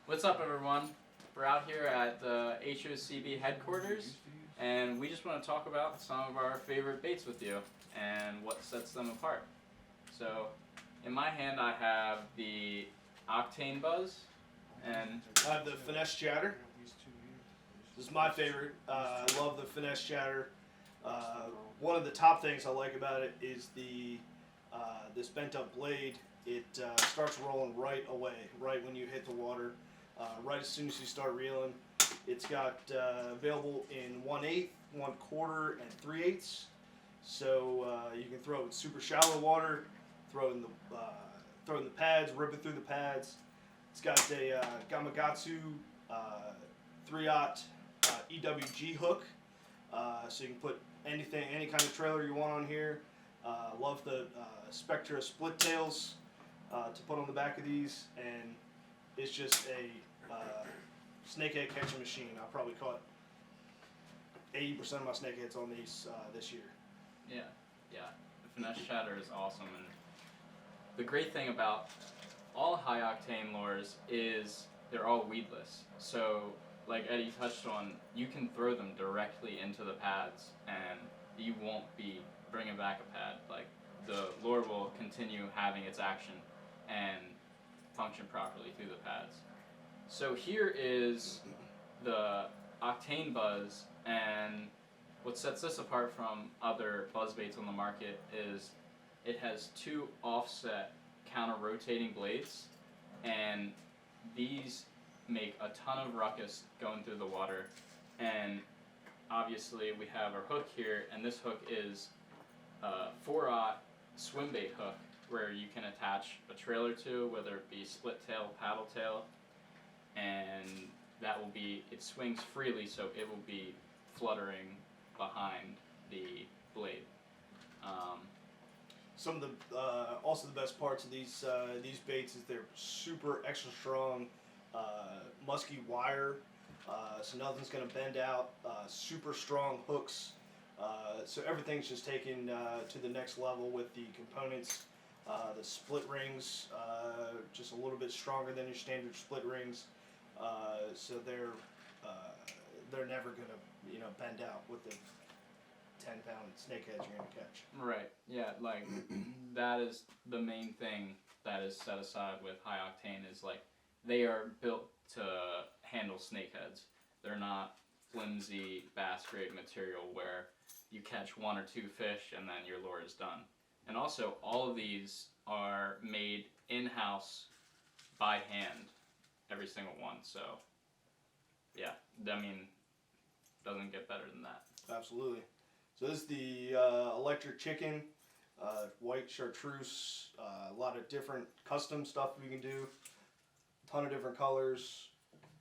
What's up, everyone? We're out here at the HOCB headquarters, and we just want to talk about some of our favorite baits with you and what sets them apart. So, in my hand I have the Octane Buzz, and I have the Finesse Chatter. This is my favorite. I love the Finesse Chatter. One of the top things I like about it is the this bent up blade. It starts rolling right away, right when you hit the water, right as soon as you start reeling. It's got available in 1/8, 1/4, and 3/8. So you can throw it in super shallow water, throw it in the pads, rip it through the pads. It's got a Gamakatsu 3/0 EWG hook, so you can put any kind of trailer you want on here. Love the Spectra split tails to put on the back of these, and it's just a snakehead catching machine. I probably caught 80% of my snakeheads on these this year. yeah, the Finesse Chatter is awesome. And the great thing about all high octane lures is they're all weedless. So, like Eddie touched on, you can throw them directly into the pads, and you won't be bringing back a pad. Like, the lure will continue having its action and function properly through the pads. So here is the Octane Buzz, and what sets this apart from other buzz baits on the market is it has two offset counter-rotating blades, and these make a ton of ruckus going through the water. And obviously we have our hook here, and this hook is a 4/0 swim bait hook where you can attach a trailer to, whether it be split tail, paddle tail, and that will be, it swings freely, so it will be fluttering behind the blade. Some of the also the best parts of these baits is they're super extra strong, musky wire, so nothing's gonna bend out. Super strong hooks, so everything's just taken to the next level with the components. The split rings, just a little bit stronger than your standard split rings, so they're never gonna bend out with the 10-pound snakeheads you're gonna catch. Right, yeah, like that is the main thing that is set aside with high octane, is like they are built to handle snakeheads. They're not flimsy bass grade material where you catch 1 or 2 fish and then your lure is done. And also, all of these are made in-house by hand, every single one. So yeah, I mean, doesn't get better than that. Absolutely. So this is the electric chicken, white chartreuse, a lot of different custom stuff we can do, a ton of different colors.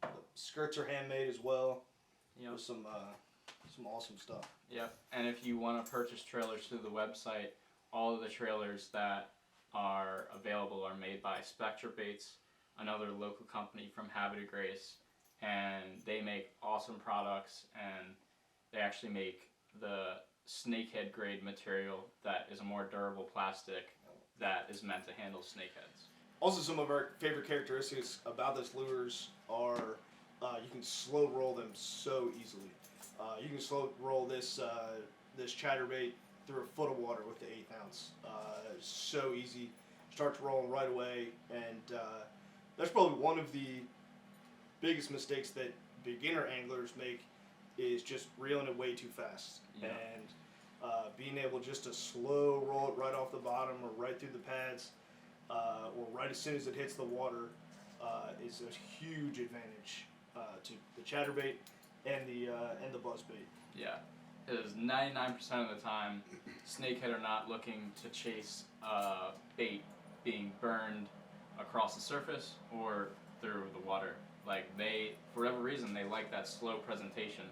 The skirts are handmade as well. Yep. Some awesome stuff. Yep, and if you want to purchase trailers through the website, all of the trailers that are available are made by Spectra Baits, another local company from Habit of Grace, and they make awesome products, and they actually make the snakehead grade material that is a more durable plastic that is meant to handle snakeheads. Also, some of our favorite characteristics about this lures are you can slow roll them so easily. You can slow roll this chatterbait through a foot of water with the 1/8 ounce. So easy, starts rolling right away, and that's probably one of the biggest mistakes that beginner anglers make, is just reeling it way too fast. Yeah. And being able just to slow roll it right off the bottom or right through the pads, or right as soon as it hits the water, is a huge advantage to the chatterbait and the buzzbait. Yeah, because 99% of the time, snakehead are not looking to chase bait being burned across the surface or through the water. Like, they, for whatever reason, they like that slow presentation.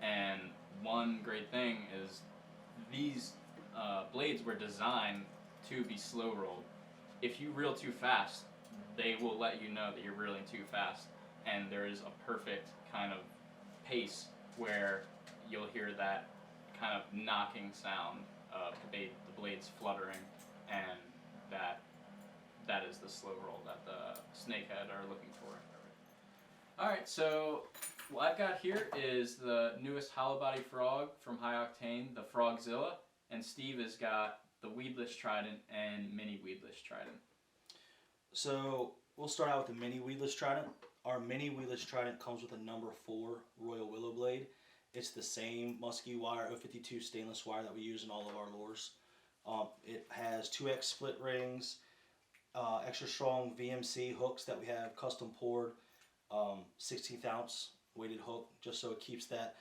And one great thing is these blades were designed to be slow rolled. If you reel too fast, they will let you know that you're reeling too fast, and there is a perfect kind of pace where you'll hear that kind of knocking sound of the blades fluttering, and that is the slow roll that the snakehead are looking for. Alright, so what I've got here is the newest hollow body frog from High Octane, the Frogzilla, and Steve has got the Weedless Trident and mini Weedless Trident. So we'll start out with the mini Weedless Trident. Our mini Weedless Trident comes with a number 4 Royal Willow blade. It's the same musky wire 052 stainless wire that we use in all of our lures. It has 2X split rings, extra strong VMC hooks that we have custom poured, 16th ounce weighted hook, just so it keeps that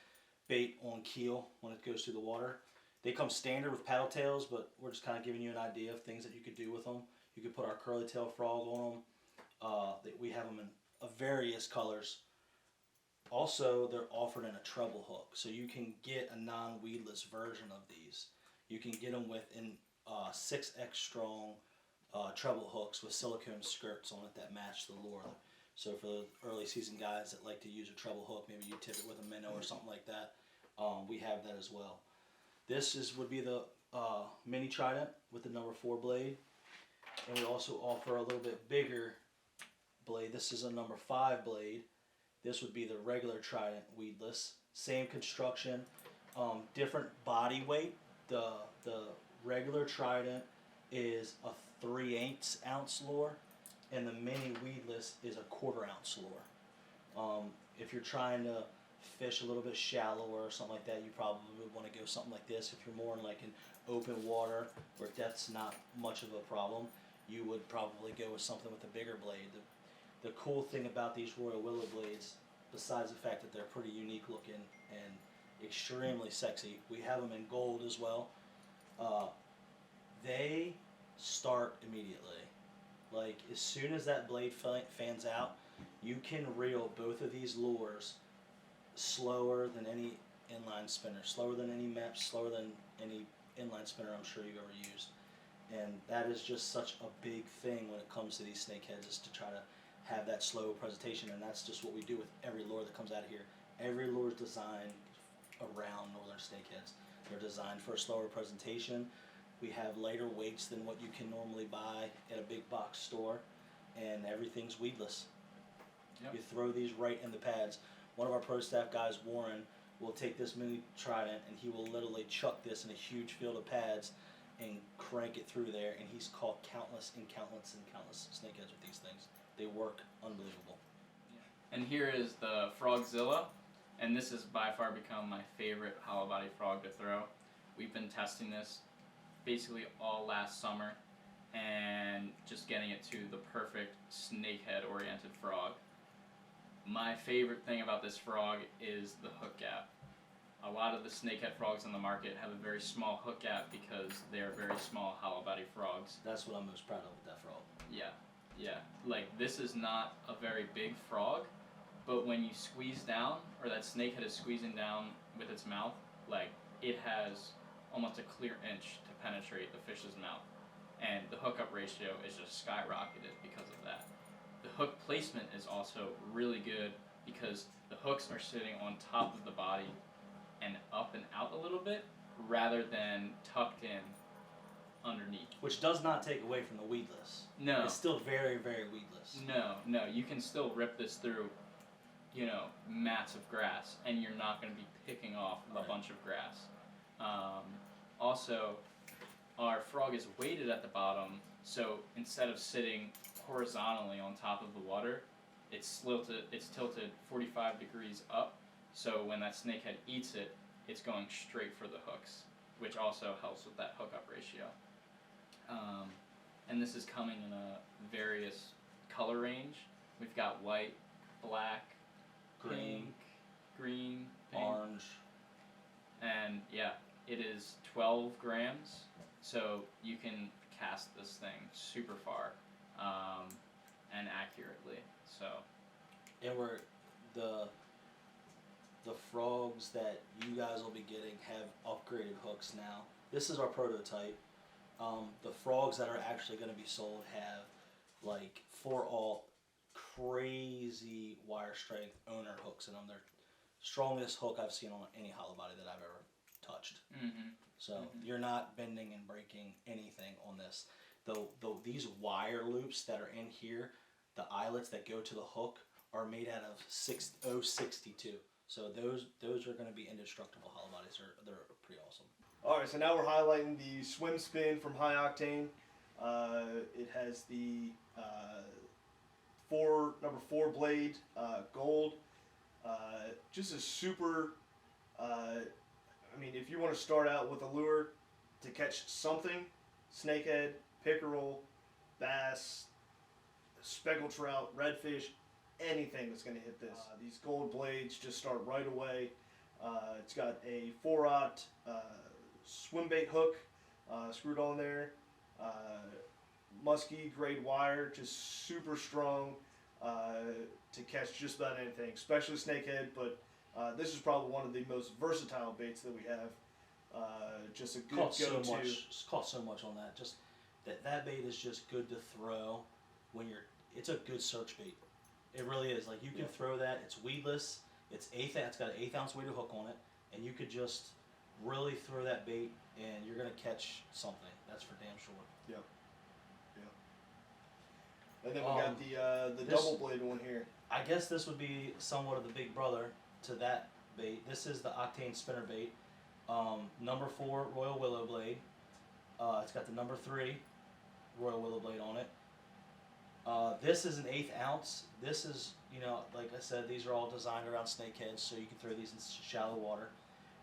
bait on keel when it goes through the water. They come standard with paddle tails, but we're just kind of giving you an idea of things that you could do with them. You could put our curly tail frog on them. We have them in various colors. Also, they're offered in a treble hook, so you can get a non-weedless version of these. You can get them with 6X strong treble hooks with silicone skirts on it that match the lure. So for the early season guys that like to use a treble hook, maybe you tip it with a minnow or something like that, we have that as well. This would be the mini Trident with the number 4 blade, and we also offer a little bit bigger blade. This is a number 5 blade. This would be the regular Trident weedless. Same construction, different body weight. The regular Trident is a 3/8 ounce lure, and the mini weedless is a 1/4 ounce lure. If you're trying to fish a little bit shallower or something like that, you probably would want to go something like this. If you're more in like an open water where that's not much of a problem, you would probably go with something with a bigger blade. The cool thing about these Royal Willow blades, besides the fact that they're pretty unique looking and extremely sexy, we have them in gold as well. They start immediately. Like as soon as that blade fans out, you can reel both of these lures slower than any inline spinner, slower than any map, slower than any inline spinner I'm sure you've ever used. And that is just such a big thing when it comes to these snakeheads, is to try to have that slow presentation, and that's just what we do with every lure that comes out of here. Every lure is designed around northern snakeheads. They're designed for a slower presentation. We have lighter weights than what you can normally buy at a big box store, and everything's weedless. Yep. You throw these right in the pads. One of our pro staff guys, Warren, will take this mini Trident and he will literally chuck this in a huge field of pads and crank it through there, and he's caught countless and countless and countless snakeheads with these things. They work unbelievable. Yeah. And here is the Frogzilla, and this has by far become my favorite hollow body frog to throw. We've been testing this basically all last summer and just getting it to the perfect snakehead oriented frog. My favorite thing about this frog is the hook gap. A lot of the snakehead frogs on the market have a very small hook gap because they are very small hollow body frogs. That's what I'm most proud of with that frog. Yeah, yeah. Like this is not a very big frog, but when you squeeze down, or that snakehead is squeezing down with its mouth, like it has almost a clear inch to penetrate the fish's mouth. And the hookup ratio is just skyrocketed because of that. The hook placement is also really good because the hooks are sitting on top of the body and up and out a little bit rather than tucked in underneath. Which does not take away from the weedless. No. It's still very, very weedless. No, you can still rip this through, mats of grass, and you're not going to be picking off a bunch of grass. Also, our frog is weighted at the bottom, so instead of sitting horizontally on top of the water, it's tilted 45 degrees up, so when that snakehead eats it, it's going straight for the hooks, which also helps with that hookup ratio. And this is coming in a various color range. We've got white, black, pink, green, pink, orange. And yeah, it is 12 grams, so you can cast this thing super far and accurately. So, and the frogs that you guys will be getting have upgraded hooks now. This is our prototype. The frogs that are actually going to be sold have like 4-aught crazy wire strength owner hooks in them. They're strongest hook I've seen on any hollow body that I've ever touched. Mm-hmm. So you're not bending and breaking anything on this. Though these wire loops that are in here, the eyelets that go to the hook, are made out of 0.62. So those are going to be indestructible hollow bodies. They're pretty awesome. All right, so now we're highlighting the Swim Spin from High Octane. It has the number 4 blade, gold. Just a super, I mean, if you want to start out with a lure to catch something, snakehead, pickerel, bass, speckled trout, redfish, anything that's going to hit this. These gold blades just start right away. It's got a 4/0 swim bait hook screwed on there. Musky grade wire, just super strong to catch just about anything, especially snakehead. But this is probably one of the most versatile baits that we have. Just a good go-to. It's caught so much on that. Just that bait is just good to throw when you're. It's a good search bait. It really is. Like you can throw that. It's weedless. It's got an 1/8 ounce weighted hook on it, and you could just really throw that bait, and you're gonna catch something. That's for damn sure. Yep. And then we got the double blade one here. I guess this would be somewhat of the big brother to that bait. This is the Octane Spinnerbait, number 4 Royal Willow blade. It's got the number 3 Royal Willow blade on it. This is an 1/8 ounce. This is, like I said, these are all designed around snakeheads, so you can throw these in shallow water.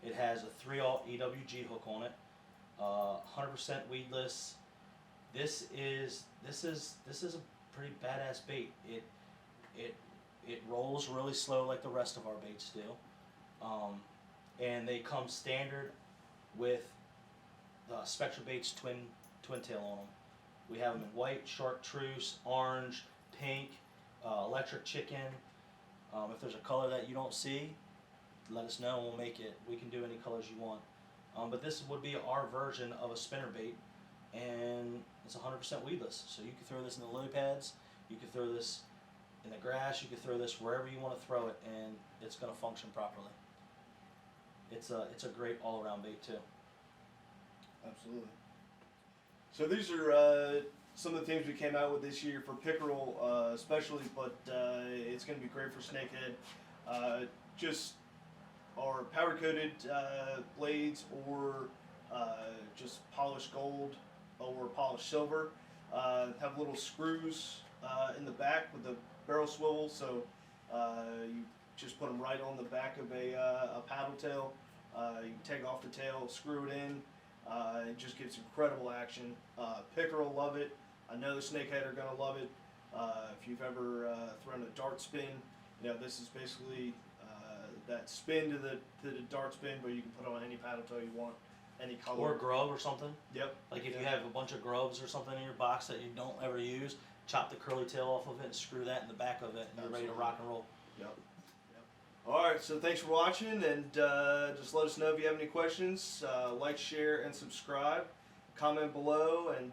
It has a 3/0 EWG hook on it. 100% weedless. This is a pretty badass bait. It rolls really slow like the rest of our baits do, and they come standard with the Spectra Baits twin tail on them. We have them in white, chartreuse, orange, pink, electric chicken. If there's a color that you don't see, let us know and we'll make it. We can do any colors you want. But this would be our version of a spinnerbait, and it's 100% weedless. So you can throw this in the lily pads, you can throw this in the grass, you can throw this wherever you want to throw it, and it's going to function properly. It's a great all-around bait too. Absolutely. So these are some of the things we came out with this year for pickerel, especially, but it's going to be great for snakehead. Just our powder-coated blades, or just polished gold or polished silver. Have little screws in the back with the barrel swivel, so you just put them right on the back of a paddle tail. You can take off the tail, screw it in. It just gives incredible action. Pickerel love it. I know the snakehead are going to love it. If you've ever thrown a dart spin, this is basically that spin to the dart spin, but you can put on any paddle tail you want, any color. Or a grub or something. Yep. Like if you have a bunch of grubs or something in your box that you don't ever use, chop the curly tail off of it and screw that in the back of it, and you're ready to rock and roll. Yep. Alright, so thanks for watching, and just let us know if you have any questions. Like, share, and subscribe. Comment below, and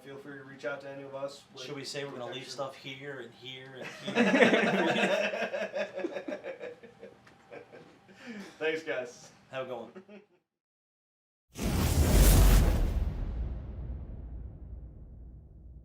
feel free to reach out to any of us. Should we say we're going to leave stuff here and here and here? Thanks, guys. Have a good one.